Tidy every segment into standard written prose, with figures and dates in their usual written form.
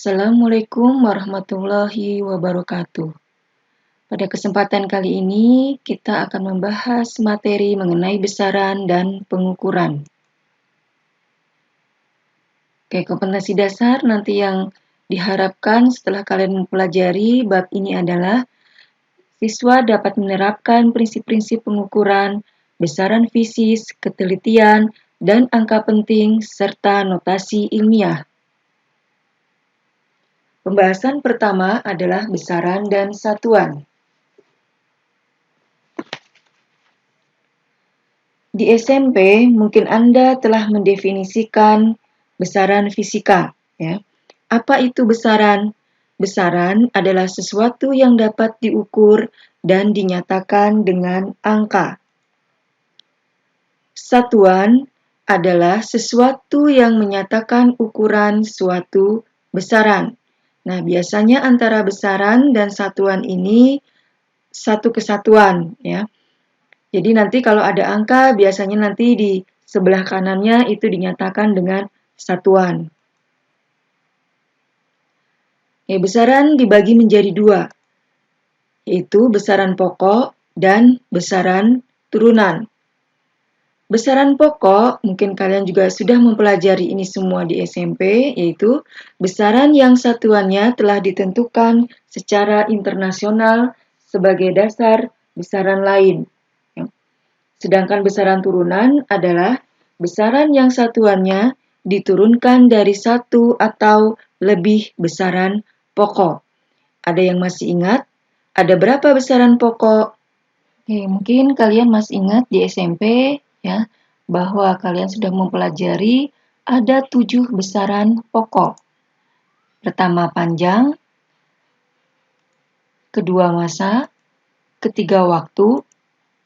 Assalamualaikum warahmatullahi wabarakatuh. Pada kesempatan kali ini, kita akan membahas materi mengenai besaran dan pengukuran. Oke, kompetensi dasar nanti yang diharapkan setelah kalian mempelajari bab ini adalah siswa dapat menerapkan prinsip-prinsip pengukuran, besaran fisis, ketelitian, dan angka penting, serta notasi ilmiah. Pembahasan pertama adalah besaran dan satuan. Di SMP, mungkin Anda telah mendefinisikan besaran fisika. Ya. Apa itu besaran? Besaran adalah sesuatu yang dapat diukur dan dinyatakan dengan angka. Satuan adalah sesuatu yang menyatakan ukuran suatu besaran. Nah, biasanya antara besaran dan satuan ini satu kesatuan, ya. Jadi nanti kalau ada angka, biasanya nanti di sebelah kanannya itu dinyatakan dengan satuan. Besaran dibagi menjadi dua, yaitu besaran pokok dan besaran turunan. Besaran pokok, mungkin kalian juga sudah mempelajari ini semua di SMP, yaitu besaran yang satuannya telah ditentukan secara internasional sebagai dasar besaran lain. Sedangkan besaran turunan adalah besaran yang satuannya diturunkan dari satu atau lebih besaran pokok. Ada yang masih ingat? Ada berapa besaran pokok? Mungkin kalian masih ingat di SMP ya, bahwa kalian sudah mempelajari ada 7 besaran pokok. Pertama panjang, kedua massa, ketiga waktu,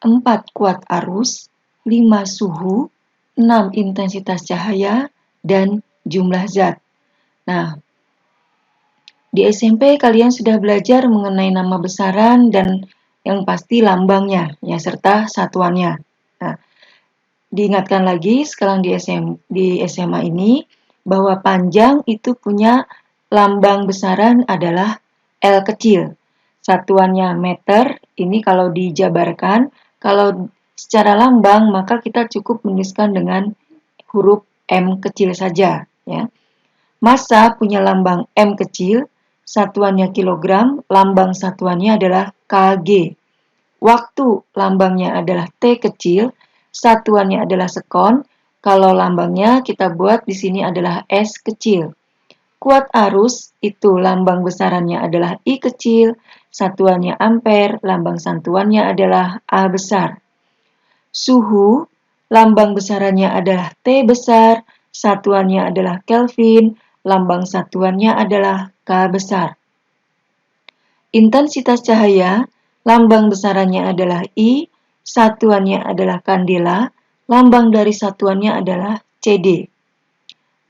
4 kuat arus, 5 suhu, 6 intensitas cahaya, dan jumlah zat. Nah, di SMP kalian sudah belajar mengenai nama besaran dan yang pasti lambangnya, ya, serta satuannya. Nah, diingatkan lagi sekarang di SMA ini bahwa panjang itu punya lambang besaran adalah L kecil. Satuannya meter, ini kalau dijabarkan, kalau secara lambang maka kita cukup menuliskan dengan huruf M kecil saja, ya. Massa punya lambang M kecil, satuannya kilogram, lambang satuannya adalah kg. Waktu lambangnya adalah T kecil, satuannya adalah sekon, kalau lambangnya kita buat di sini adalah S kecil. Kuat arus itu lambang besarannya adalah I kecil, satuannya ampere, lambang satuannya adalah A besar. Suhu, lambang besarannya adalah T besar, satuannya adalah Kelvin, lambang satuannya adalah K besar. Intensitas cahaya, lambang besarannya adalah I, satuannya adalah kandela, lambang dari satuannya adalah CD.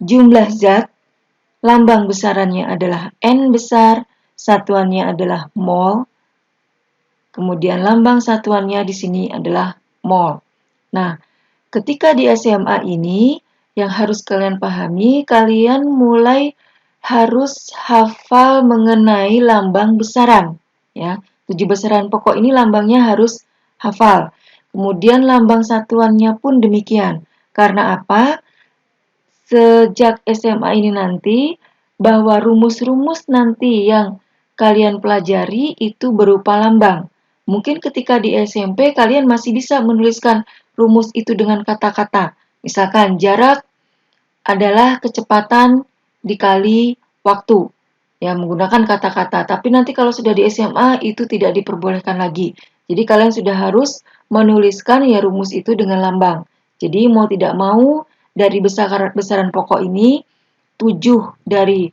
Jumlah zat, lambang besarannya adalah N besar, satuannya adalah mol. Kemudian lambang satuannya di sini adalah mol. Nah, ketika di SMA ini, yang harus kalian pahami, kalian mulai harus hafal mengenai lambang besaran. Ya, 7 besaran pokok ini lambangnya harus hafal. Kemudian lambang satuannya pun demikian. Karena apa? Sejak SMA ini nanti, bahwa rumus-rumus nanti yang kalian pelajari itu berupa lambang. Mungkin ketika di SMP kalian masih bisa menuliskan rumus itu dengan kata-kata. Misalkan jarak adalah kecepatan dikali waktu. Ya, menggunakan kata-kata. Tapi nanti kalau sudah di SMA itu tidak diperbolehkan lagi. Jadi kalian sudah harus menuliskan ya rumus itu dengan lambang. Jadi mau tidak mau dari besaran pokok ini 7 dari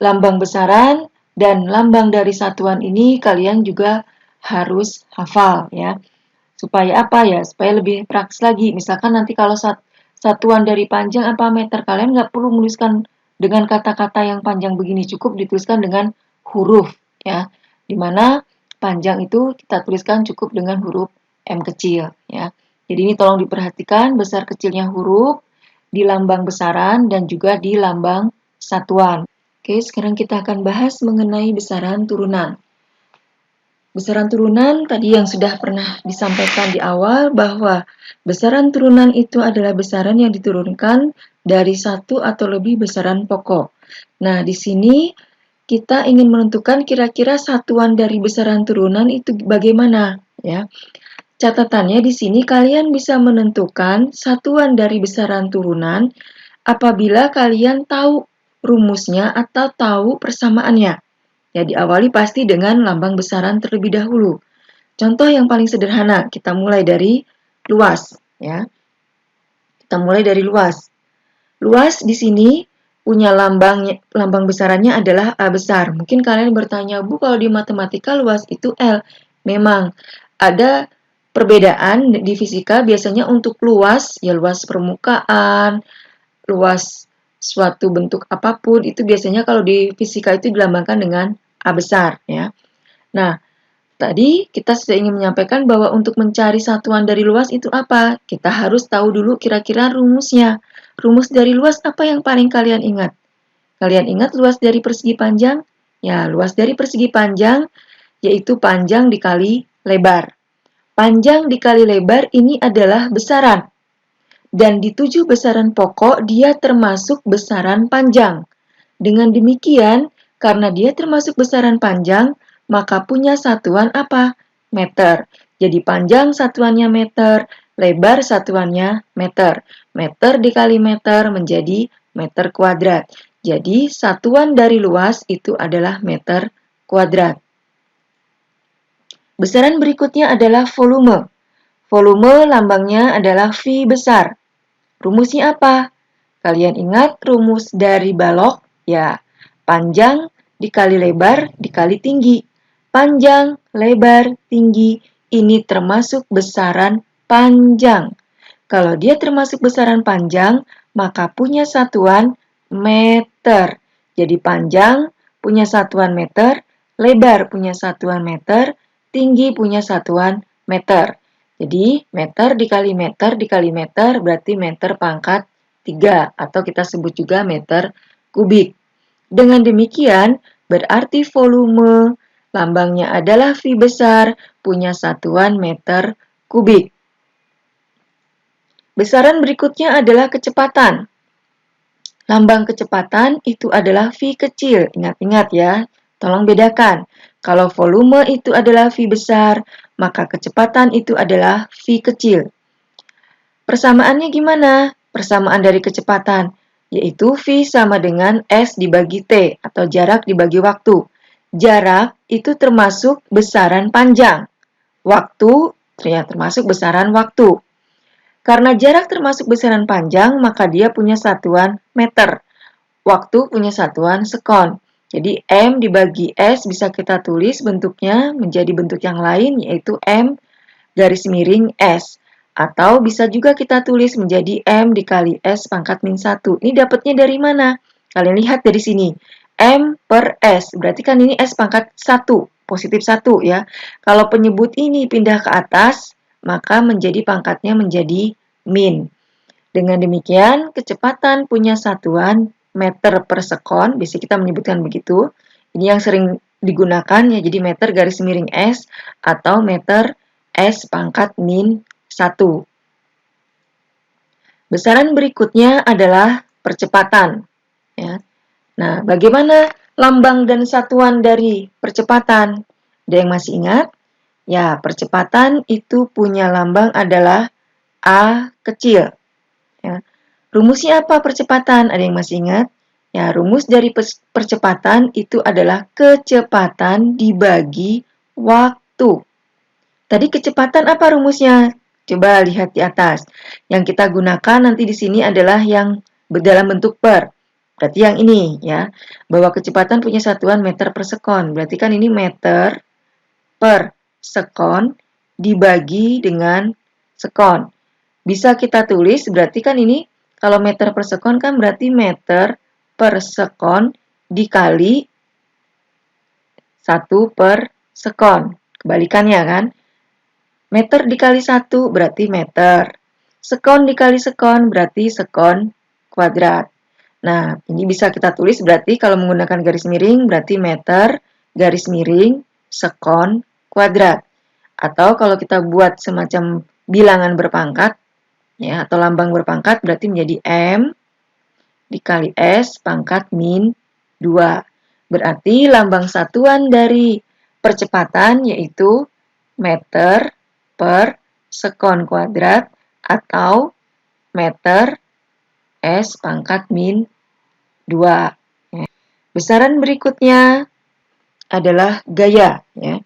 lambang besaran dan lambang dari satuan ini kalian juga harus hafal, ya. Supaya apa ya? Supaya lebih praktis lagi. Misalkan nanti kalau satuan dari panjang apa meter, kalian nggak perlu menuliskan dengan kata-kata yang panjang begini, cukup dituliskan dengan huruf, ya. Dimana panjang itu kita tuliskan cukup dengan huruf M kecil, ya. Jadi ini tolong diperhatikan besar kecilnya huruf di lambang besaran dan juga di lambang satuan. Oke, sekarang kita akan bahas mengenai besaran turunan. Besaran turunan tadi yang sudah pernah disampaikan di awal bahwa besaran turunan itu adalah besaran yang diturunkan dari satu atau lebih besaran pokok. Nah, di sini kita ingin menentukan kira-kira satuan dari besaran turunan itu bagaimana, ya. Catatannya di sini kalian bisa menentukan satuan dari besaran turunan apabila kalian tahu rumusnya atau tahu persamaannya. Ya, diawali pasti dengan lambang besaran terlebih dahulu. Contoh yang paling sederhana, kita mulai dari luas, ya. Kita mulai dari luas. Luas di sini punya lambang besarannya adalah A besar. Mungkin kalian bertanya, Bu, kalau di matematika luas itu L. Memang ada perbedaan di fisika, biasanya untuk luas, ya luas permukaan, luas suatu bentuk apapun, itu biasanya kalau di fisika itu dilambangkan dengan A besar, ya. Nah, tadi kita sudah ingin menyampaikan bahwa untuk mencari satuan dari luas itu apa? Kita harus tahu dulu kira-kira rumusnya. Rumus dari luas apa yang paling kalian ingat? Kalian ingat luas dari persegi panjang? Ya, luas dari persegi panjang yaitu panjang dikali lebar. Panjang dikali lebar ini adalah besaran. Dan di 7 besaran pokok dia termasuk besaran panjang. Dengan demikian, karena dia termasuk besaran panjang, maka punya satuan apa? Meter. Jadi panjang satuannya meter, lebar satuannya meter. Meter dikali meter menjadi meter kuadrat. Jadi satuan dari luas itu adalah meter kuadrat. Besaran berikutnya adalah volume. Volume lambangnya adalah V besar. Rumusnya apa? Kalian ingat rumus dari balok? Ya, panjang dikali lebar dikali tinggi. Panjang, lebar, tinggi, ini termasuk besaran panjang. Kalau dia termasuk besaran panjang, maka punya satuan meter. Jadi panjang punya satuan meter, lebar punya satuan meter, tinggi punya satuan meter. Jadi meter dikali meter berarti meter pangkat 3 atau kita sebut juga meter kubik. Dengan demikian, berarti volume lambangnya adalah V besar punya satuan meter kubik. Besaran berikutnya adalah kecepatan. Lambang kecepatan itu adalah V kecil. Ingat-ingat ya, tolong bedakan. Kalau volume itu adalah V besar, maka kecepatan itu adalah V kecil. Persamaannya gimana? Persamaan dari kecepatan, yaitu V sama dengan S dibagi T, atau jarak dibagi waktu. Jarak itu termasuk besaran panjang. Waktu termasuk besaran waktu. Karena jarak termasuk besaran panjang, maka dia punya satuan meter. Waktu punya satuan sekon. Jadi M dibagi S bisa kita tulis bentuknya menjadi bentuk yang lain, yaitu M garis miring S. Atau bisa juga kita tulis menjadi M dikali S pangkat min 1. Ini dapatnya dari mana? Kalian lihat dari sini. M per S. Berarti kan ini S pangkat 1, positif 1 ya. Kalau penyebut ini pindah ke atas, maka menjadi pangkatnya menjadi min. Dengan demikian, kecepatan punya satuan meter per sekon, biasa kita menyebutkan begitu. Ini yang sering digunakan ya, jadi meter garis miring S atau meter S pangkat min 1. Besaran berikutnya adalah percepatan. Ya. Nah, bagaimana lambang dan satuan dari percepatan? Ada yang masih ingat? Ya, percepatan itu punya lambang adalah A kecil. Ya. Rumusnya apa percepatan? Ada yang masih ingat? Ya, rumus dari percepatan itu adalah kecepatan dibagi waktu. Tadi kecepatan apa rumusnya? Coba lihat di atas. Yang kita gunakan nanti di sini adalah yang dalam bentuk per. Berarti yang ini ya. Bahwa kecepatan punya satuan meter per sekon. Berarti kan ini meter per sekon dibagi dengan sekon. Bisa kita tulis, berarti kan ini kalau meter per sekon kan berarti meter per sekon dikali 1 per sekon. Kebalikannya kan. Meter dikali 1 berarti meter. Sekon dikali sekon berarti sekon kuadrat. Nah, ini bisa kita tulis berarti kalau menggunakan garis miring berarti meter, garis miring, sekon, kuadrat. Atau kalau kita buat semacam bilangan berpangkat, ya, atau lambang berpangkat berarti menjadi M dikali S pangkat min 2. Berarti lambang satuan dari percepatan yaitu meter per sekon kuadrat atau meter S pangkat min 2. Besaran berikutnya adalah gaya. Ya.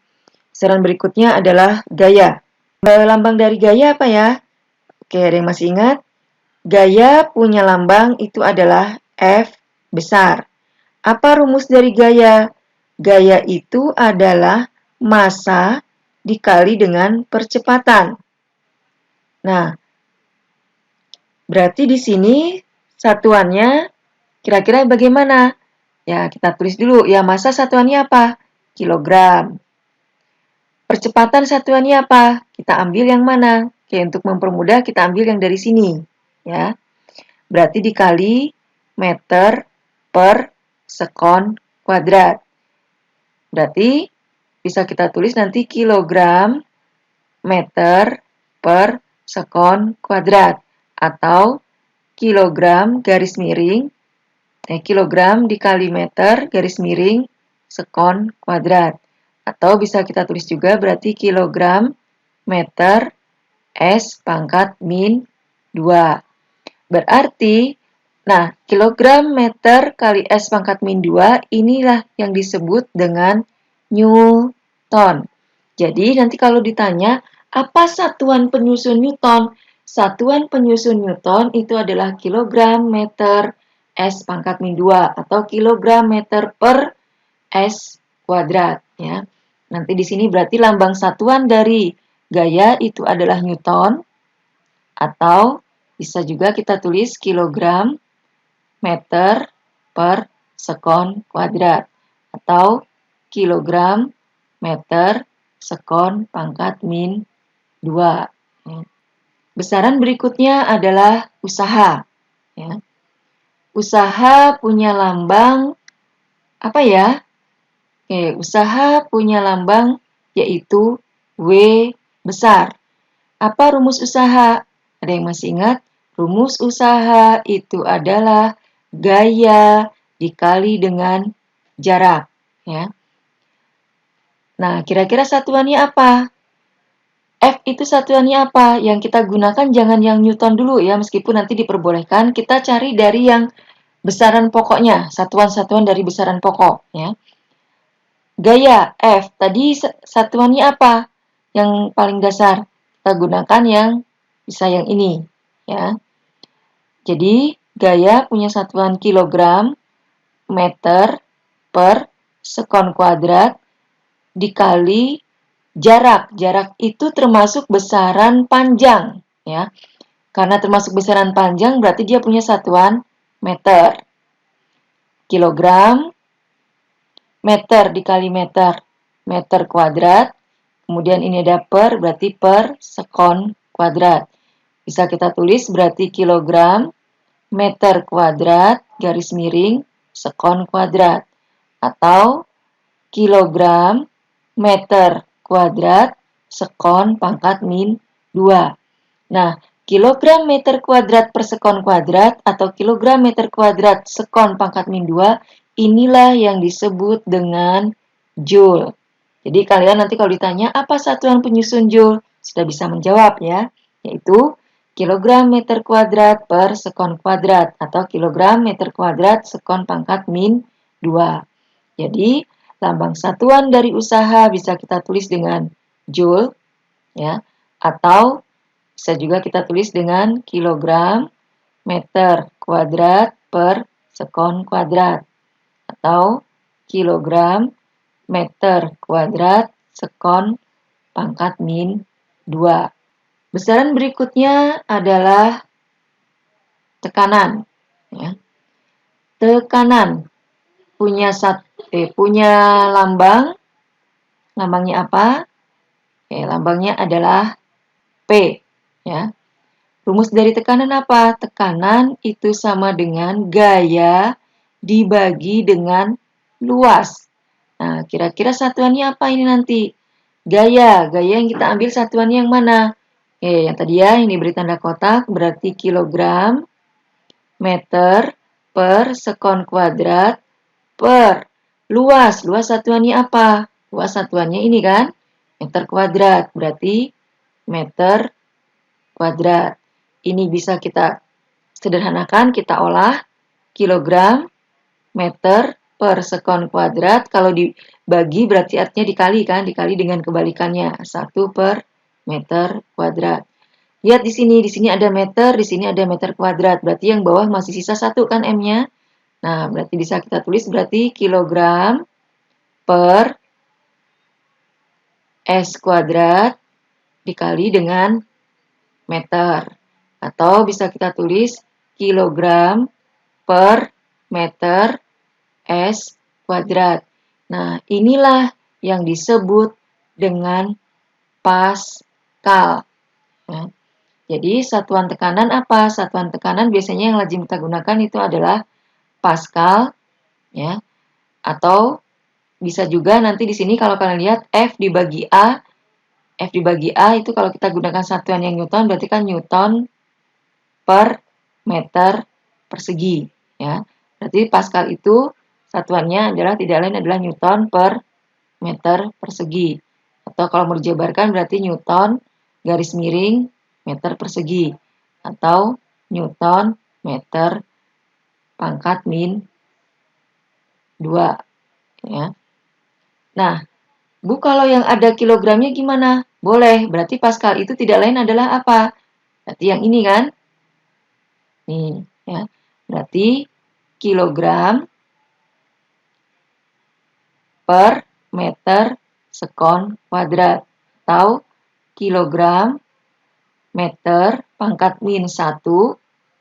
Besaran berikutnya adalah gaya. Lambang dari gaya apa ya? Oke, ada yang masih ingat? Gaya punya lambang itu adalah F besar. Apa rumus dari gaya? Gaya itu adalah massa dikali dengan percepatan. Nah, berarti di sini satuannya kira-kira bagaimana? Ya, kita tulis dulu. Ya, massa satuannya apa? Kilogram. Percepatan satuannya apa? Kita ambil yang mana? Oke, untuk mempermudah kita ambil yang dari sini. Ya, berarti dikali meter per sekon kuadrat. Berarti bisa kita tulis nanti kilogram meter per sekon kuadrat. Atau kilogram garis miring kilogram dikali meter garis miring sekon kuadrat. Atau bisa kita tulis juga berarti kilogram meter S pangkat min 2. Berarti, nah, kilogram meter kali S pangkat min 2 inilah yang disebut dengan Newton. Jadi nanti kalau ditanya, apa satuan penyusun Newton? Satuan penyusun Newton itu adalah kilogram meter S pangkat min 2 atau kilogram meter per S kuadrat. Ya. Nanti di sini berarti lambang satuan dari gaya itu adalah Newton atau bisa juga kita tulis kilogram meter per sekon kuadrat atau kilogram meter sekon pangkat min 2. Ya. Besaran berikutnya adalah usaha. Ya. Usaha punya lambang apa ya? Oke, usaha punya lambang yaitu W besar. Apa rumus usaha? Ada yang masih ingat? Rumus usaha itu adalah gaya dikali dengan jarak. Ya. Nah, kira-kira satuannya apa? F itu satuannya apa? Yang kita gunakan jangan yang Newton dulu ya, meskipun nanti diperbolehkan. Kita cari dari yang besaran pokoknya, satuan-satuan dari besaran pokok. Ya. Gaya F, tadi satuannya apa? Yang paling dasar. Kita gunakan yang bisa yang ini. Ya. Jadi, gaya punya satuan kilogram meter per sekon kuadrat dikali jarak. Jarak itu termasuk besaran panjang. Ya. Karena termasuk besaran panjang, berarti dia punya satuan meter. Kilogram, meter dikali meter, meter kuadrat. Kemudian ini ada per, berarti per sekon kuadrat. Bisa kita tulis berarti kilogram, meter kuadrat, garis miring, sekon kuadrat. Atau kilogram, meter kuadrat, sekon pangkat min 2. Nah, kilogram meter kuadrat per sekon kuadrat atau kilogram meter kuadrat sekon pangkat min 2, inilah yang disebut dengan joule. Jadi kalian nanti kalau ditanya apa satuan penyusun joule, sudah bisa menjawab ya, yaitu kilogram meter kuadrat per sekon kuadrat atau kilogram meter kuadrat sekon pangkat min 2. Jadi, lambang satuan dari usaha bisa kita tulis dengan joule ya, atau bisa juga kita tulis dengan kilogram meter kuadrat per sekon kuadrat atau kilogram meter kuadrat sekon pangkat min 2. Besaran berikutnya adalah tekanan. Ya. Tekanan punya lambang. Lambangnya apa? Lambangnya adalah P. Ya. Rumus dari tekanan apa? Tekanan itu sama dengan gaya dibagi dengan luas. Nah, kira-kira satuannya apa ini nanti? Gaya yang kita ambil satuannya yang mana? Oke, yang tadi ya, yang diberi tanda kotak berarti kilogram, meter, per sekon kuadrat, per luas. Luas satuannya apa? Luas satuannya ini kan? Meter kuadrat, berarti meter kuadrat. Ini bisa kita sederhanakan, kita olah kilogram, meter, per sekon kuadrat. Kalau dibagi berarti artinya dikali kan, dikali dengan kebalikannya, 1 per meter kuadrat. Lihat di sini ada meter, di sini ada meter kuadrat. Berarti yang bawah masih sisa 1 kan M-nya. Nah, berarti bisa kita tulis berarti kilogram per S kuadrat dikali dengan meter. Atau bisa kita tulis kilogram per meter S kuadrat. Nah, inilah yang disebut dengan Pascal. Ya. Jadi, satuan tekanan apa? Satuan tekanan biasanya yang lazim kita gunakan itu adalah Pascal, ya. Atau bisa juga nanti di sini kalau kalian lihat F dibagi A itu kalau kita gunakan satuan yang Newton berarti kan Newton per meter persegi, ya. Berarti Pascal itu satuannya adalah tidak lain adalah Newton per meter persegi. Atau kalau mau dijabarkan berarti Newton garis miring meter persegi. Atau Newton meter pangkat min 2. Ya. Nah, Bu kalau yang ada kilogramnya gimana? Boleh, berarti Pascal itu tidak lain adalah apa? Berarti yang ini kan? Nih, ya. Berarti kilogram per meter sekon kuadrat atau kilogram meter pangkat min 1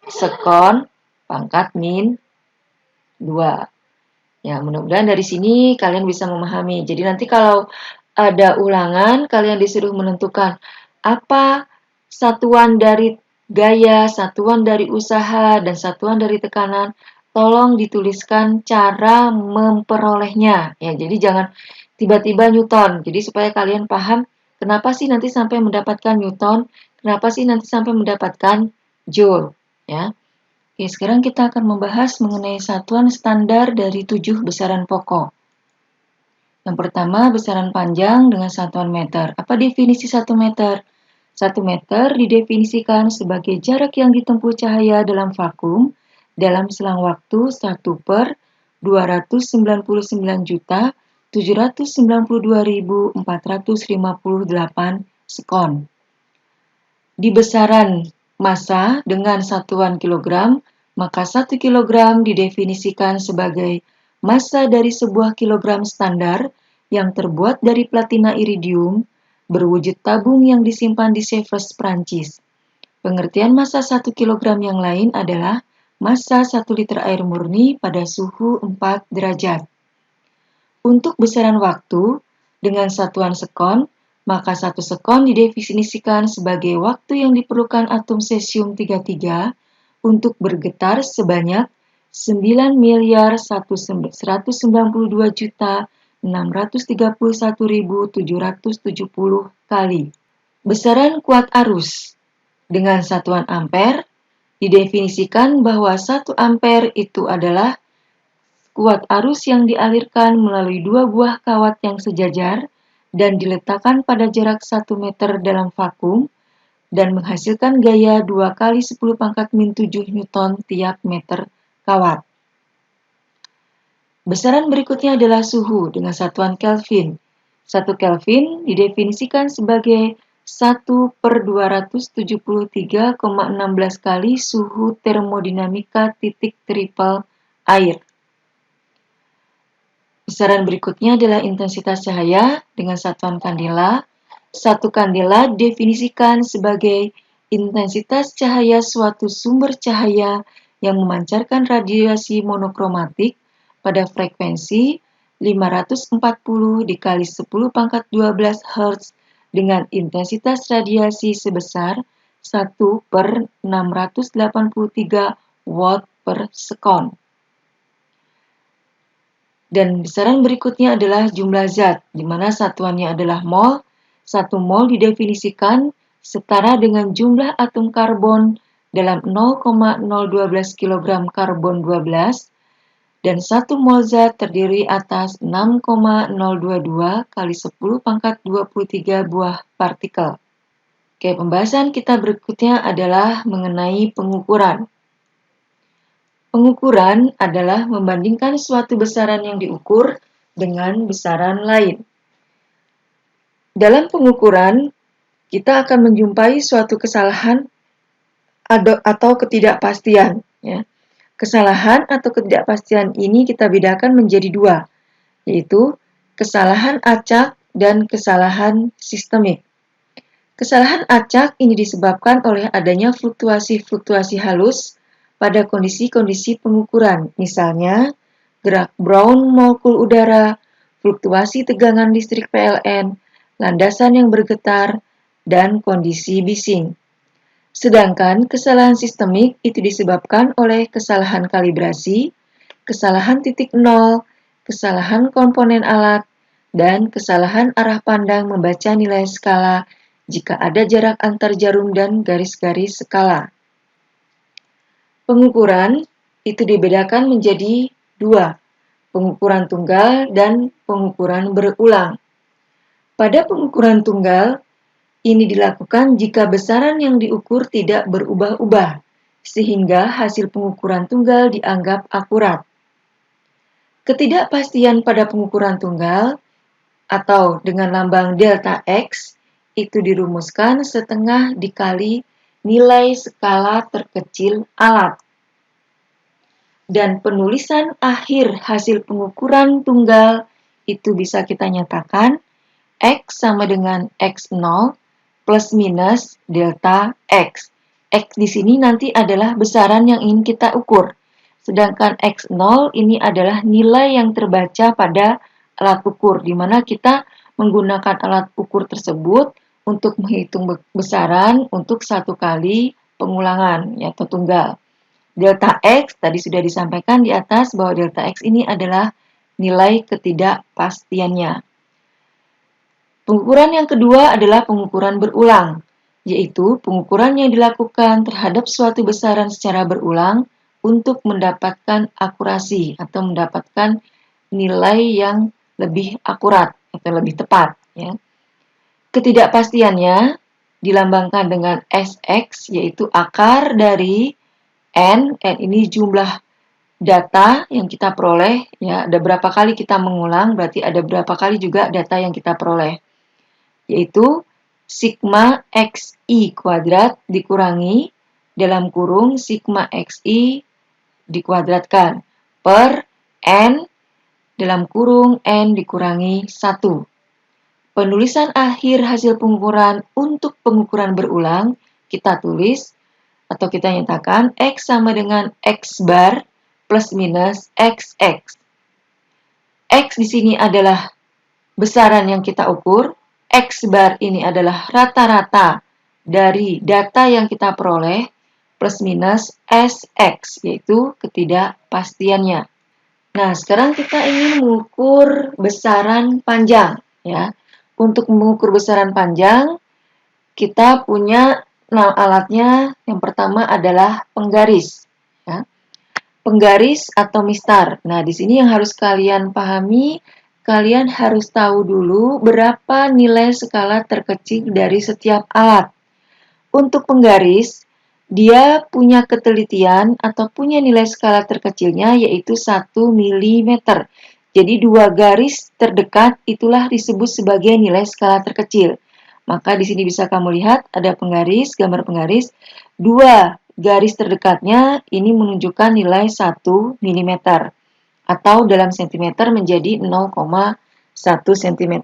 sekon pangkat min 2. Ya, mudah-mudahan dari sini kalian bisa memahami. Jadi nanti kalau ada ulangan, kalian disuruh menentukan apa satuan dari gaya, satuan dari usaha, dan satuan dari tekanan. Tolong dituliskan cara memperolehnya. Ya, jadi jangan tiba-tiba Newton. Jadi supaya kalian paham kenapa sih nanti sampai mendapatkan Newton, kenapa sih nanti sampai mendapatkan Joule. Ya. Oke, sekarang kita akan membahas mengenai satuan standar dari 7 besaran pokok. Yang pertama, besaran panjang dengan satuan meter. Apa definisi 1 meter? 1 meter didefinisikan sebagai jarak yang ditempuh cahaya dalam vakum dalam selang waktu 1 per 299.792.458 sekon. Di besaran massa dengan satuan kilogram, maka 1 kilogram didefinisikan sebagai massa dari sebuah kilogram standar yang terbuat dari platina iridium berwujud tabung yang disimpan di Sèvres, Prancis. Pengertian massa 1 kilogram yang lain adalah massa 1 liter air murni pada suhu 4 derajat. Untuk besaran waktu dengan satuan sekon, maka 1 sekon didefinisikan sebagai waktu yang diperlukan atom cesium-33 untuk bergetar sebanyak 9.192.631.770 kali. Besaran kuat arus dengan satuan ampere didefinisikan bahwa 1 ampere itu adalah kuat arus yang dialirkan melalui 2 buah kawat yang sejajar dan diletakkan pada jarak 1 meter dalam vakum dan menghasilkan gaya 2 kali 10 pangkat min 7 Newton tiap meter kawat. Besaran berikutnya adalah suhu dengan satuan Kelvin. 1 Kelvin didefinisikan sebagai 1 per 273,16 kali suhu termodinamika titik triple air. Besaran berikutnya adalah intensitas cahaya dengan satuan kandela. 1 kandela didefinisikan sebagai intensitas cahaya suatu sumber cahaya yang memancarkan radiasi monokromatik pada frekuensi 540 dikali 10 pangkat 12 Hz dengan intensitas radiasi sebesar 1/683 watt per sekon. Dan besaran berikutnya adalah jumlah zat, di mana satuannya adalah mol. 1 mol didefinisikan setara dengan jumlah atom karbon dalam 0,012 kg karbon 12, dan 1 mol zat terdiri atas 6,022 kali 10 pangkat 23 buah partikel. Oke, pembahasan kita berikutnya adalah mengenai pengukuran. Pengukuran adalah membandingkan suatu besaran yang diukur dengan besaran lain. Dalam pengukuran, kita akan menjumpai suatu kesalahan atau ketidakpastian. Ya. Kesalahan atau ketidakpastian ini kita bedakan menjadi dua, yaitu kesalahan acak dan kesalahan sistemik. Kesalahan acak ini disebabkan oleh adanya fluktuasi-fluktuasi halus pada kondisi-kondisi pengukuran, misalnya gerak Brown molekul udara, fluktuasi tegangan listrik PLN, landasan yang bergetar, dan kondisi bising. Sedangkan kesalahan sistemik itu disebabkan oleh kesalahan kalibrasi, kesalahan titik nol, kesalahan komponen alat, dan kesalahan arah pandang membaca nilai skala jika ada jarak antar jarum dan garis-garis skala. Pengukuran itu dibedakan menjadi dua, pengukuran tunggal dan pengukuran berulang. Pada pengukuran tunggal, ini dilakukan jika besaran yang diukur tidak berubah-ubah, sehingga hasil pengukuran tunggal dianggap akurat. Ketidakpastian pada pengukuran tunggal, atau dengan lambang delta X, itu dirumuskan setengah dikali nilai skala terkecil alat. Dan penulisan akhir hasil pengukuran tunggal itu bisa kita nyatakan X sama dengan X0 plus minus delta X. X di sini nanti adalah besaran yang ingin kita ukur. Sedangkan X0 ini adalah nilai yang terbaca pada alat ukur, di mana kita menggunakan alat ukur tersebut untuk menghitung besaran untuk satu kali pengulangan, yaitu tunggal. Delta X tadi sudah disampaikan di atas bahwa delta X ini adalah nilai ketidakpastiannya. Pengukuran yang kedua adalah pengukuran berulang, yaitu pengukuran yang dilakukan terhadap suatu besaran secara berulang untuk mendapatkan akurasi atau mendapatkan nilai yang lebih akurat atau lebih tepat. Ya. Ketidakpastiannya dilambangkan dengan Sx, yaitu akar dari N ini jumlah data yang kita peroleh, ya, ada berapa kali kita mengulang, berarti ada berapa kali juga data yang kita peroleh, yaitu sigma xi kuadrat dikurangi dalam kurung sigma xi dikuadratkan per N dalam kurung N dikurangi 1. Penulisan akhir hasil pengukuran untuk pengukuran berulang kita tulis atau kita nyatakan X sama dengan X bar plus minus XX. X di sini adalah besaran yang kita ukur, X bar ini adalah rata-rata dari data yang kita peroleh, plus minus SX, yaitu ketidakpastiannya. Nah, sekarang kita ingin mengukur besaran panjang, ya. Untuk mengukur besaran panjang, kita punya alatnya. Yang pertama adalah penggaris, ya. Penggaris atau mistar. Nah, di sini yang harus kalian pahami, kalian harus tahu dulu berapa nilai skala terkecil dari setiap alat. Untuk penggaris, dia punya ketelitian atau punya nilai skala terkecilnya yaitu 1 mm. Jadi 2 garis terdekat itulah disebut sebagai nilai skala terkecil. Maka di sini bisa kamu lihat ada penggaris, gambar penggaris. 2 garis terdekatnya ini menunjukkan nilai 1 mm. Atau dalam sentimeter menjadi 0,1 cm.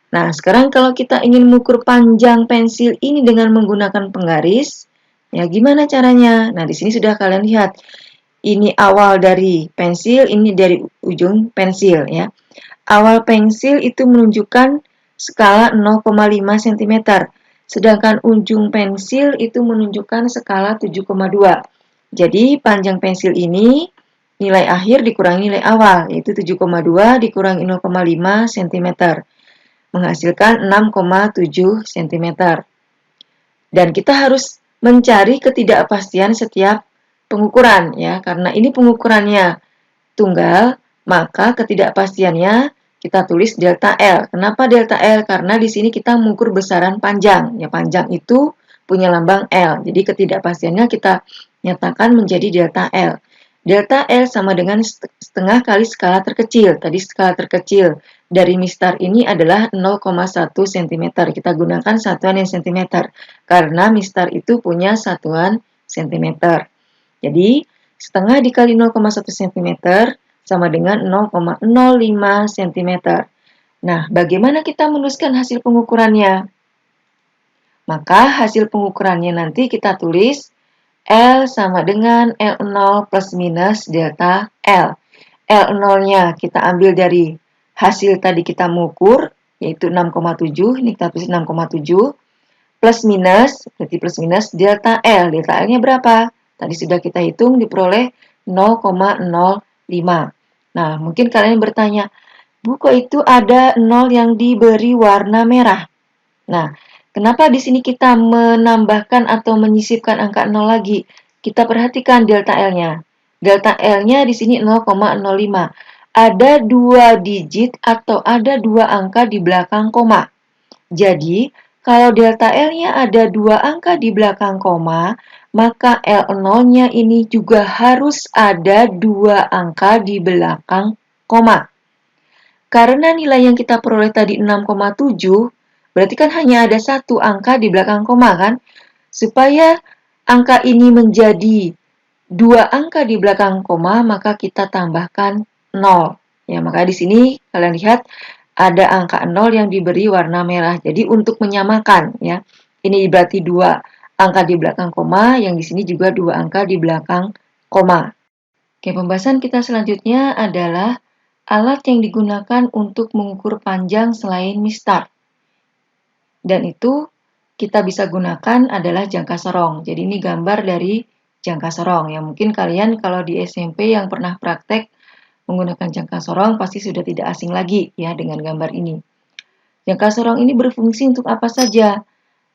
Nah, sekarang kalau kita ingin mengukur panjang pensil ini dengan menggunakan penggaris, ya gimana caranya? Nah, di sini sudah kalian lihat. Ini awal dari pensil, ini dari ujung pensil, ya. Awal pensil itu menunjukkan skala 0,5 cm. Sedangkan ujung pensil itu menunjukkan skala 7,2. Jadi panjang pensil ini nilai akhir dikurangi nilai awal, yaitu 7,2 dikurangi 0,5 cm, menghasilkan 6,7 cm. Dan kita harus mencari ketidakpastian setiap pengukuran ya, karena ini pengukurannya tunggal, maka ketidakpastiannya kita tulis delta L. Kenapa delta L? Karena di sini kita mengukur besaran panjang. Ya, panjang itu punya lambang L. Jadi ketidakpastiannya kita nyatakan menjadi delta L. Delta L sama dengan setengah kali skala terkecil. Tadi skala terkecil dari mistar ini adalah 0,1 cm. Kita gunakan satuan yang cm. Karena mistar itu punya satuan cm. Jadi, setengah dikali 0,1 cm sama dengan 0,05 cm. Nah, bagaimana kita menuliskan hasil pengukurannya? Maka hasil pengukurannya nanti kita tulis L sama dengan L0 plus minus delta L. L0-nya kita ambil dari hasil tadi kita mengukur, yaitu 6,7, ini kita tulis 6,7, plus minus, berarti plus minus delta L. Delta L-nya berapa? Tadi sudah kita hitung diperoleh 0,05. Nah, mungkin kalian bertanya, Bu, kok itu ada 0 yang diberi warna merah? Nah, kenapa di sini kita menambahkan atau menyisipkan angka 0 lagi? Kita perhatikan delta L-nya. Delta L-nya di sini 0,05. Ada 2 digit atau ada 2 angka di belakang koma. Jadi, kalau delta L-nya ada 2 angka di belakang koma, maka L0-nya ini juga harus ada 2 angka di belakang koma. Karena nilai yang kita peroleh tadi 6,7, berarti kan hanya ada 1 angka di belakang koma kan? Supaya angka ini menjadi 2 angka di belakang koma, maka kita tambahkan 0. Ya, maka di sini kalian lihat ada angka 0 yang diberi warna merah. Jadi untuk menyamakan ya. Ini berarti 2 angka di belakang koma, yang di sini juga 2 angka di belakang koma. Oke, pembahasan kita selanjutnya adalah alat yang digunakan untuk mengukur panjang selain mistar. Dan itu kita bisa gunakan adalah jangka sorong. Jadi ini gambar dari jangka sorong. Ya, mungkin kalian kalau di SMP yang pernah praktek menggunakan jangka sorong pasti sudah tidak asing lagi ya dengan gambar ini. Jangka sorong ini berfungsi untuk apa saja?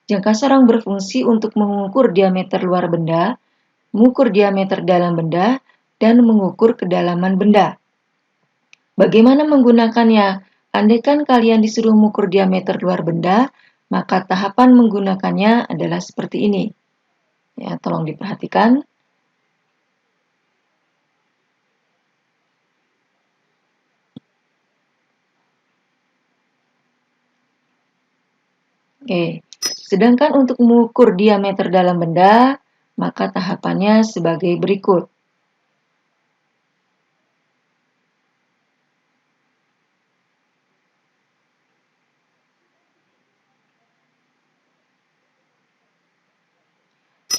Jangka sorong berfungsi untuk mengukur diameter luar benda, mengukur diameter dalam benda, dan mengukur kedalaman benda. Bagaimana menggunakannya? Andaikan kalian disuruh mengukur diameter luar benda, maka tahapan menggunakannya adalah seperti ini. Ya, tolong diperhatikan. Oke, sedangkan untuk mengukur diameter dalam benda, maka tahapannya sebagai berikut.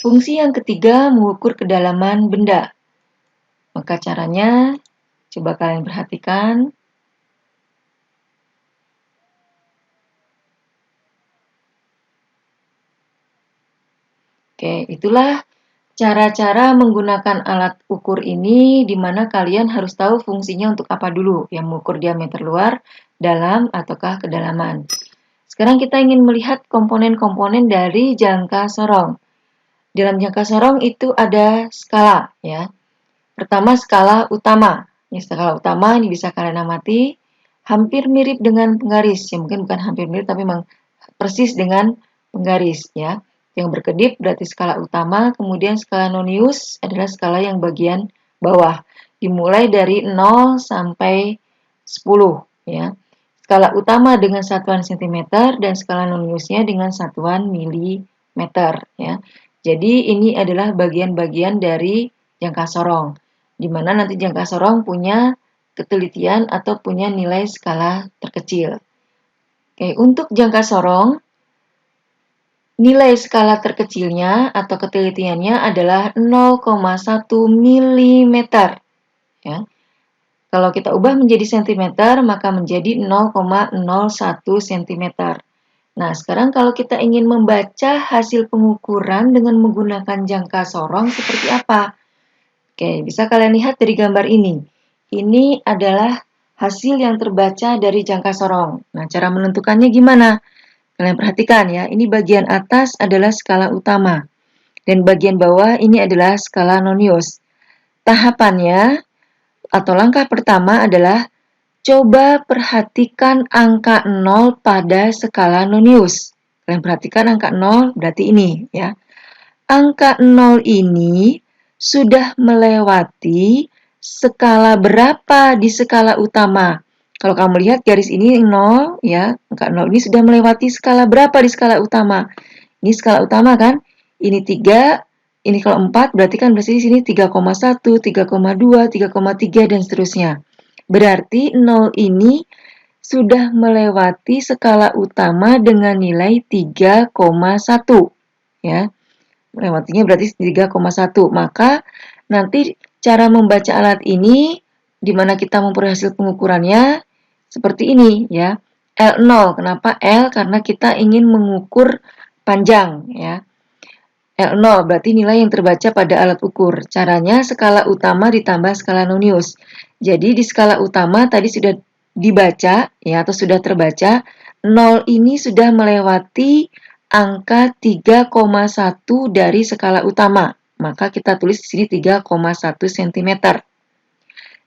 Fungsi yang ketiga, mengukur kedalaman benda. Maka caranya, coba kalian perhatikan. Oke, itulah cara-cara menggunakan alat ukur ini, di mana kalian harus tahu fungsinya untuk apa dulu, yang mengukur diameter luar, dalam, ataukah kedalaman. Sekarang kita ingin melihat komponen-komponen dari jangka sorong. Dalam jangka sorong itu ada skala, ya. Pertama, skala utama. Ya, skala utama ini bisa kalian amati, hampir mirip dengan penggaris. Ya, mungkin bukan hampir mirip, tapi memang persis dengan penggaris, ya. Yang berkedip berarti skala utama, kemudian skala nonius adalah skala yang bagian bawah. Dimulai dari 0 sampai 10, ya. Skala utama dengan satuan cm dan skala noniusnya dengan satuan milimeter, ya. Jadi ini adalah bagian-bagian dari jangka sorong, di mana nanti jangka sorong punya ketelitian atau punya nilai skala terkecil. Oke, untuk jangka sorong, nilai skala terkecilnya atau ketelitiannya adalah 0,1 mm. Ya. Kalau kita ubah menjadi cm, maka menjadi 0,01 cm. Nah, sekarang kalau kita ingin membaca hasil pengukuran dengan menggunakan jangka sorong seperti apa? Oke, bisa kalian lihat dari gambar ini. Ini adalah hasil yang terbaca dari jangka sorong. Nah, cara menentukannya gimana? Kalian perhatikan ya, ini bagian atas adalah skala utama. Dan bagian bawah ini adalah skala nonius. Tahapannya atau langkah pertama adalah coba perhatikan angka 0 pada skala nonius. Kalian perhatikan angka 0 berarti ini ya. Angka 0 ini sudah melewati skala berapa di skala utama? Kalau kamu lihat garis ini 0 ya, angka 0 ini sudah melewati skala berapa di skala utama? Ini skala utama kan? Ini 3, ini kalau 4 berarti kan di sini 3,1, 3,2, 3,3 dan seterusnya. Berarti 0 ini sudah melewati skala utama dengan nilai 3,1 ya. Melewatinya berarti 3,1. Maka nanti cara membaca alat ini di mana kita memperoleh hasil pengukurannya seperti ini ya. L0. Kenapa L? Karena kita ingin mengukur panjang ya. L0 berarti nilai yang terbaca pada alat ukur. Caranya skala utama ditambah skala nonius. Jadi di skala utama tadi sudah dibaca ya atau sudah terbaca 0 ini sudah melewati angka 3,1 dari skala utama. Maka kita tulis di sini 3,1 cm.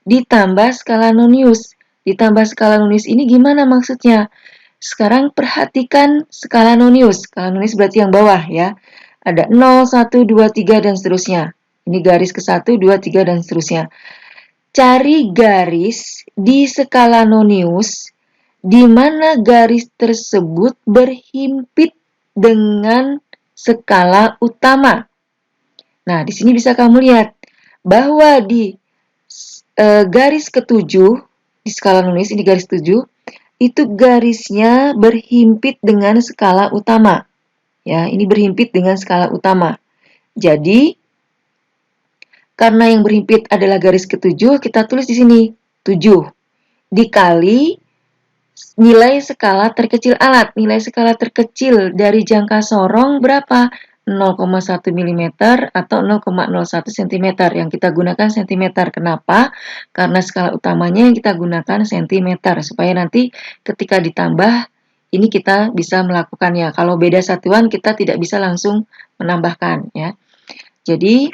Ditambah skala nonius. Ditambah skala nonius ini gimana maksudnya? Sekarang perhatikan skala nonius. Skala nonius berarti yang bawah ya. Ada 0, 1, 2, 3 dan seterusnya. Ini garis ke 1, 2, 3 dan seterusnya. Cari garis di skala nonius di mana garis tersebut berhimpit dengan skala utama. Nah, di sini bisa kamu lihat bahwa di garis ketujuh di skala nonius ini garis 7 itu garisnya berhimpit dengan skala utama. Ya, ini berhimpit dengan skala utama. Jadi, karena yang berhimpit adalah garis ketujuh, kita tulis di sini 7 dikali nilai skala terkecil alat. Nilai skala terkecil dari jangka sorong berapa? 0,1 mm atau 0,01 cm. Yang kita gunakan cm. Kenapa? Karena skala utamanya yang kita gunakan cm. Supaya nanti ketika ditambah, ini kita bisa melakukannya. Kalau beda satuan, kita tidak bisa langsung menambahkan. Ya. Jadi,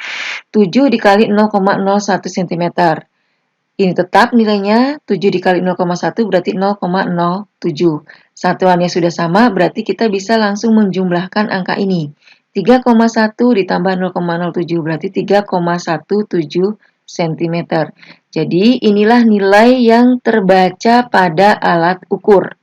7 dikali 0,01 cm. Ini tetap nilainya 7 dikali 0,1 berarti 0,07. Satuannya sudah sama, berarti kita bisa langsung menjumlahkan angka ini. 3,1 ditambah 0,07 berarti 3,17 cm. Jadi inilah nilai yang terbaca pada alat ukur.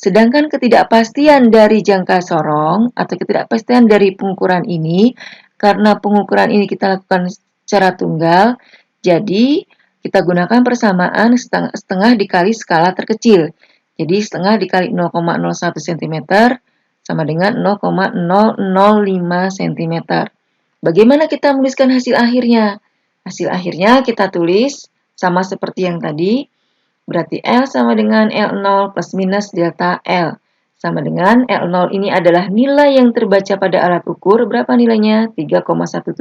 Sedangkan ketidakpastian dari jangka sorong atau ketidakpastian dari pengukuran ini, karena pengukuran ini kita lakukan secara tunggal, jadi kita gunakan persamaan setengah dikali skala terkecil. Jadi setengah dikali 0,01 cm sama dengan 0,005 cm. Bagaimana kita menuliskan hasil akhirnya? Hasil akhirnya kita tulis sama seperti yang tadi. Berarti L sama dengan L0 plus minus delta L. Sama dengan L0 ini adalah nilai yang terbaca pada alat ukur. Berapa nilainya? 3,17.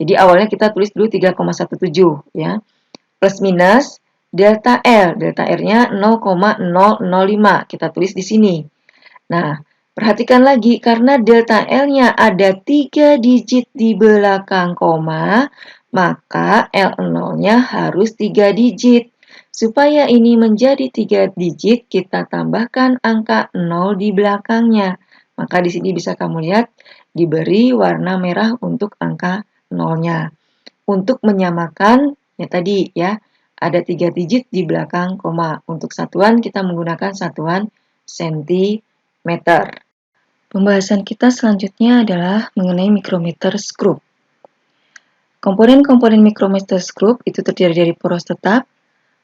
Jadi awalnya kita tulis dulu 3,17 ya. Plus minus delta L. Delta R-nya 0,005. Kita tulis di sini. Nah, perhatikan lagi karena delta L-nya ada 3 digit di belakang koma, maka L0-nya harus 3 digit. Supaya ini menjadi 3 digit, kita tambahkan angka 0 di belakangnya. Maka di sini bisa kamu lihat diberi warna merah untuk angka 0-nya. Untuk menyamakan ya tadi ya, ada 3 digit di belakang koma. Untuk satuan kita menggunakan satuan sentimeter. Pembahasan kita selanjutnya adalah mengenai micrometer screw. Komponen-komponen micrometer screw itu terdiri dari poros tetap,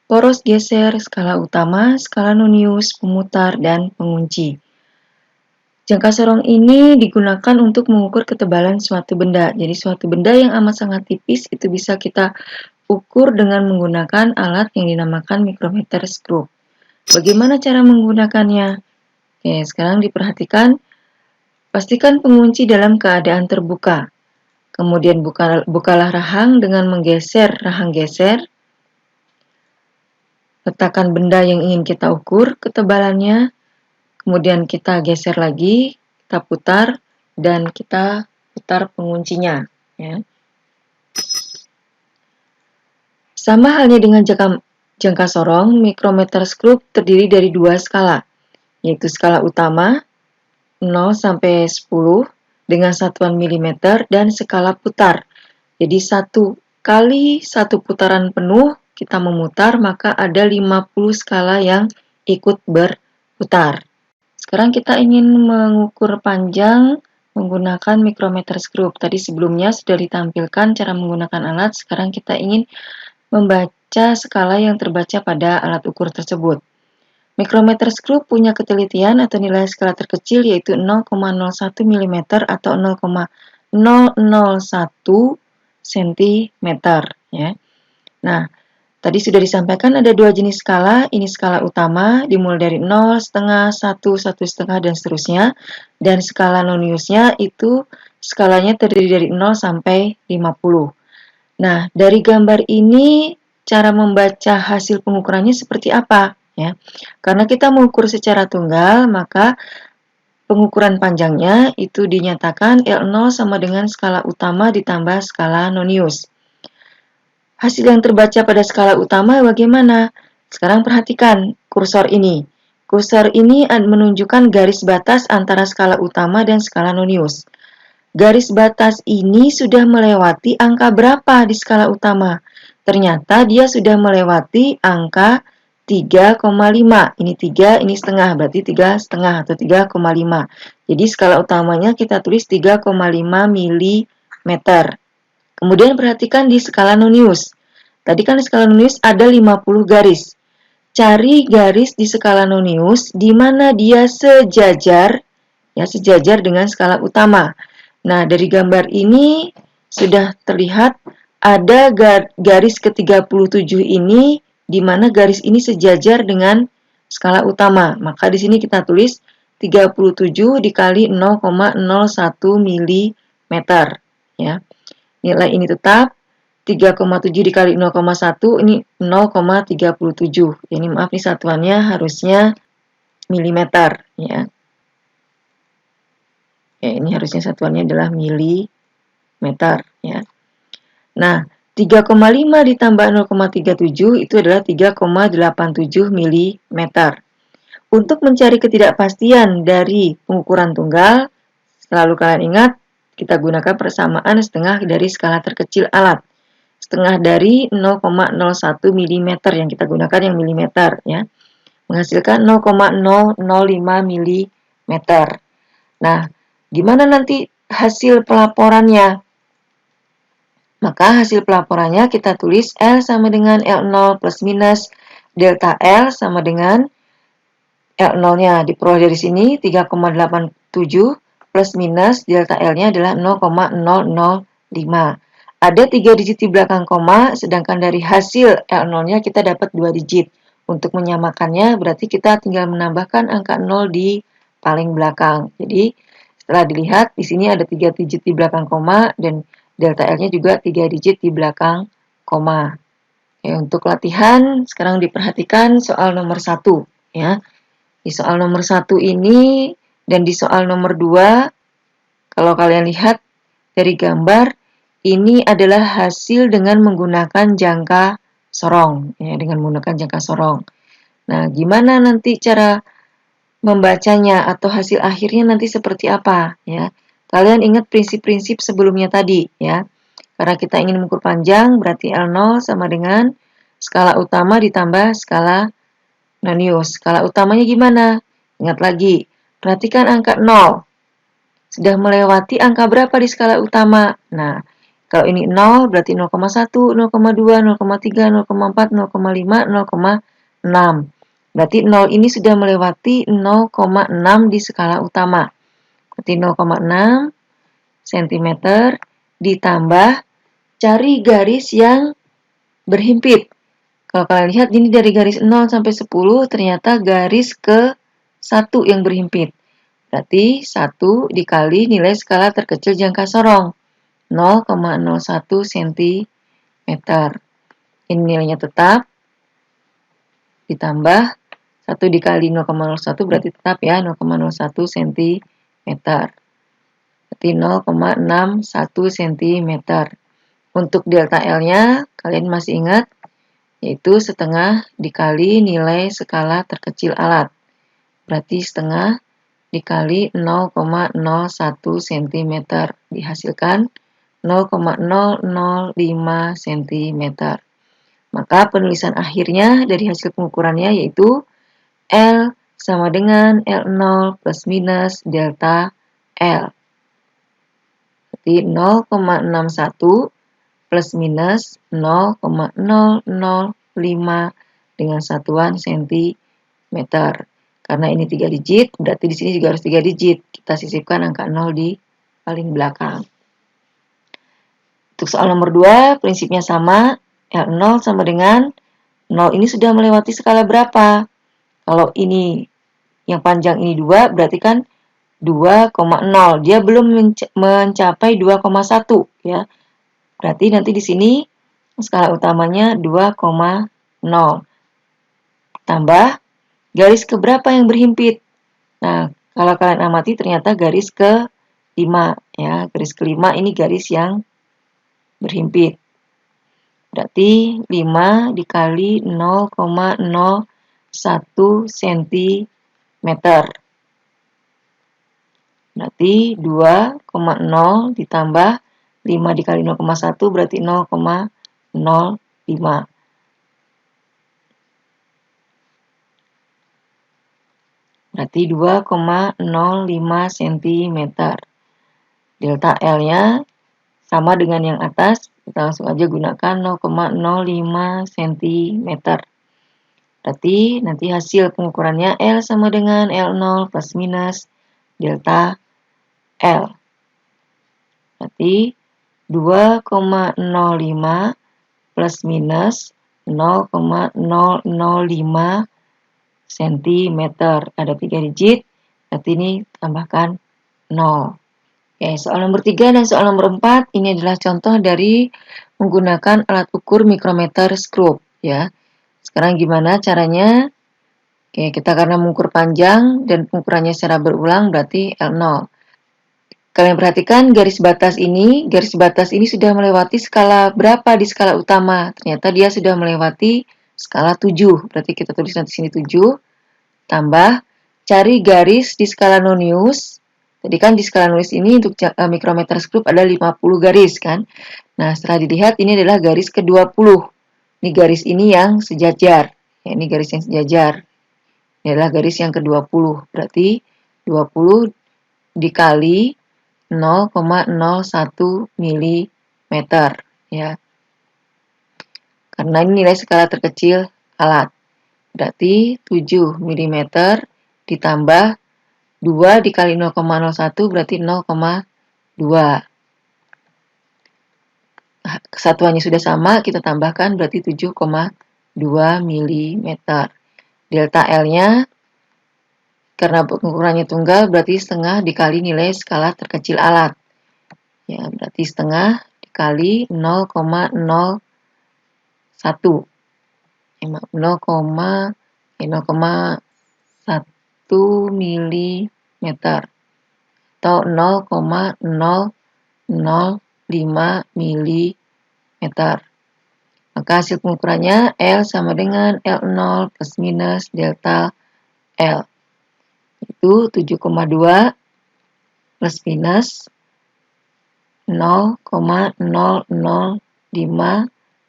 poros geser, skala utama, skala nonius, pemutar, dan pengunci. Jangka sorong ini digunakan untuk mengukur ketebalan suatu benda. Jadi suatu benda yang amat sangat tipis itu bisa kita ukur dengan menggunakan alat yang dinamakan micrometer screw. Bagaimana cara menggunakannya? Oke, sekarang diperhatikan, pastikan pengunci dalam keadaan terbuka. Kemudian bukalah rahang dengan menggeser rahang geser. Letakkan benda yang ingin kita ukur ketebalannya. Kemudian kita geser lagi, kita putar, dan kita putar penguncinya. Ya. Sama halnya dengan jangka sorong, micrometer screw terdiri dari dua skala, yaitu skala utama 0 sampai 10 dengan satuan milimeter dan skala putar. Jadi 1 kali 1 putaran penuh kita memutar, maka ada 50 skala yang ikut berputar. Sekarang kita ingin mengukur panjang menggunakan micrometer screw. Tadi sebelumnya sudah ditampilkan cara menggunakan alat, sekarang kita ingin membaca skala yang terbaca pada alat ukur tersebut. Mikrometer screw punya ketelitian atau nilai skala terkecil yaitu 0,01 mm atau 0,001 cm. Ya. Nah, tadi sudah disampaikan ada dua jenis skala. Ini skala utama dimulai dari 0, setengah, 1, 1,5 dan seterusnya. Dan skala noniusnya itu skalanya terdiri dari 0 sampai 50. Nah, dari gambar ini cara membaca hasil pengukurannya seperti apa? Ya, karena kita mengukur secara tunggal, maka pengukuran panjangnya itu dinyatakan L0 sama dengan skala utama ditambah skala nonius. Hasil yang terbaca pada skala utama bagaimana? Sekarang perhatikan kursor ini. Kursor ini menunjukkan garis batas antara skala utama dan skala nonius. Garis batas ini sudah melewati angka berapa di skala utama? Ternyata dia sudah melewati angka 3,5. Ini 3, ini setengah, berarti 3,5 atau 3,5. Jadi skala utamanya kita tulis 3,5 mm. Kemudian perhatikan di skala nonius. Tadi kan di skala nonius ada 50 garis. Cari garis di skala nonius di mana dia sejajar, ya sejajar dengan skala utama. Nah, dari gambar ini sudah terlihat ada garis ke-37 ini di mana garis ini sejajar dengan skala utama. Maka di sini kita tulis 37 dikali 0,01 mm. Ya. Nilai ini tetap 3,7 dikali 0,1 ini 0,37. Ini maaf nih satuannya harusnya milimeter ya. Ya, ini harusnya satuannya adalah milimeter ya. Nah, 3,5 ditambah 0,37 itu adalah 3,87 mm. Untuk mencari ketidakpastian dari pengukuran tunggal, selalu kalian ingat kita gunakan persamaan setengah dari skala terkecil alat. Setengah dari 0,01 mm yang kita gunakan yang milimeter ya. Menghasilkan 0,005 mm. Nah, gimana nanti hasil pelaporannya? Maka hasil pelaporannya kita tulis L sama dengan L0 plus minus delta L sama dengan L0-nya diperoleh dari sini 3,87 plus minus delta L-nya adalah 0,005. Ada 3 digit di belakang koma, sedangkan dari hasil L0-nya kita dapat 2 digit. Untuk menyamakannya berarti kita tinggal menambahkan angka 0 di paling belakang. Jadi setelah dilihat, di sini ada 3 digit di belakang koma dan delta L-nya juga 3 digit di belakang koma. Oke, untuk latihan, sekarang diperhatikan soal nomor 1. Ya. Di soal nomor 1 ini dan di soal nomor 2, kalau kalian lihat dari gambar, ini adalah hasil dengan menggunakan jangka sorong. Ya, dengan menggunakan jangka sorong. Nah, gimana nanti cara membacanya atau hasil akhirnya nanti seperti apa ya. Kalian ingat prinsip-prinsip sebelumnya tadi ya. Karena kita ingin mengukur panjang berarti L0 sama dengan skala utama ditambah skala nonius. Skala utamanya gimana? Ingat lagi, perhatikan angka 0. Sudah melewati angka berapa di skala utama? Nah, kalau ini 0 berarti 0,1, 0,2, 0,3, 0,4, 0,5, 0,6. Berarti 0 ini sudah melewati 0,6 di skala utama. Berarti 0,6 cm ditambah cari garis yang berhimpit. Kalau kalian lihat ini dari garis 0 sampai 10 ternyata garis ke 1 yang berhimpit. Berarti 1 dikali nilai skala terkecil jangka sorong, 0,01 cm. Ini nilainya tetap, ditambah 1 dikali 0,01 berarti tetap ya, 0,01 cm. Berarti 0,61 cm. Untuk delta L-nya, kalian masih ingat, yaitu setengah dikali nilai skala terkecil alat. Berarti setengah dikali 0,01 cm. Dihasilkan 0,005 cm. Maka penulisan akhirnya dari hasil pengukurannya yaitu L sama dengan L0 plus minus delta L. Berarti 0,61 plus minus 0,005 dengan satuan cm. Karena ini 3 digit, berarti di sini juga harus 3 digit. Kita sisipkan angka 0 di paling belakang. Untuk soal nomor 2, prinsipnya sama. L0 sama dengan 0 ini sudah melewati skala berapa? Kalau ini yang panjang ini 2, berarti kan 2,0. Dia belum mencapai 2,1 ya. Berarti nanti di sini skala utamanya 2,0. Tambah garis keberapa yang berhimpit? Nah, kalau kalian amati ternyata garis ke-5 ya. Garis ke-5 ini garis yang berhimpit. Berarti 5 dikali 0,01 cm. Berarti 2,0 ditambah 5 dikali 0,1 berarti 0,05. Berarti 2,05 cm. Delta L-nya sama dengan yang atas, kita langsung aja gunakan 0,05 cm. Berarti nanti hasil pengukurannya L sama dengan L0 plus minus delta L. Berarti 2,05 plus minus 0,005 cm. Ada 3 digit, berarti ini tambahkan 0. Oke, soal nomor 3 dan soal nomor 4 ini adalah contoh dari menggunakan alat ukur mikrometer skrup ya. Sekarang gimana caranya? Oke, kita karena mengukur panjang dan pengukurannya secara berulang berarti L0. Kalian perhatikan garis batas ini sudah melewati skala berapa di skala utama? Ternyata dia sudah melewati skala 7. Berarti kita tulis nanti sini 7. Tambah cari garis di skala nonius. Tadi kan di skala nonius ini untuk mikrometer skrup ada 50 garis kan. Nah, setelah dilihat ini adalah garis ke-20. Ini garis ini yang sejajar. Ya, ini garis yang sejajar. Ini adalah garis yang ke-20. Berarti 20 dikali 0,01 mm ya. Karena ini nilai skala terkecil alat. Berarti 7 mm ditambah 2 dikali 0,01 berarti 0,2. Kesatuannya sudah sama, kita tambahkan berarti 7,2 mm. Delta L-nya karena pengukurannya tunggal berarti setengah dikali nilai skala terkecil alat. Ya, berarti setengah dikali 0,01. 0,1 mm atau 0,005 mm. Maka hasil pengukurannya L sama dengan L0 plus minus delta L. Itu 7,2 plus minus 0,005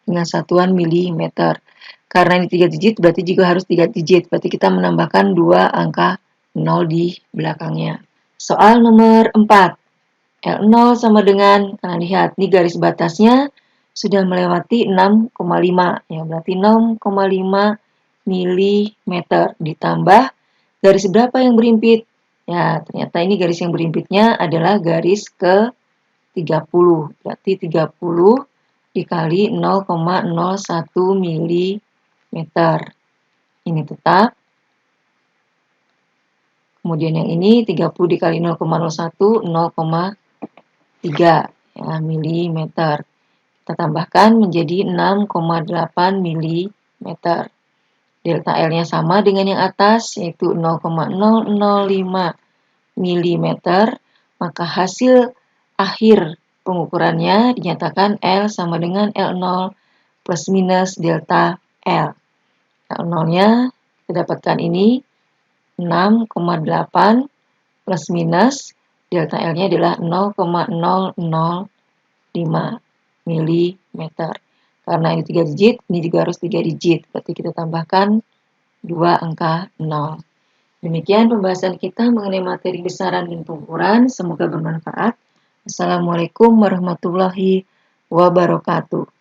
dengan satuan milimeter. Karena ini 3 digit berarti juga harus 3 digit. Berarti kita menambahkan 2 angka 0 di belakangnya. Soal nomor 4. L0 sama dengan, kalian lihat, ini garis batasnya sudah melewati 6,5. Ya, berarti 6,5 mm ditambah garis berapa yang berhimpit? Ya, ternyata ini garis yang berhimpitnya adalah garis ke-30. Berarti 30 dikali 0,01 mm. Ini tetap. Kemudian yang ini 30 dikali 0,01, 0,3 ya, milimeter. Kita tambahkan menjadi 6,8 milimeter. Delta L-nya sama dengan yang atas, yaitu 0,005 milimeter. Maka hasil akhir pengukurannya dinyatakan L sama dengan L0 plus minus delta L. L0-nya kita dapatkan ini 6,8 plus minus delta L-nya adalah 0,005 milimeter. Karena ini 3 digit, ini juga harus 3 digit. Berarti kita tambahkan 2 angka 0. Demikian pembahasan kita mengenai materi besaran dan pengukuran. Semoga bermanfaat. Assalamualaikum warahmatullahi wabarakatuh.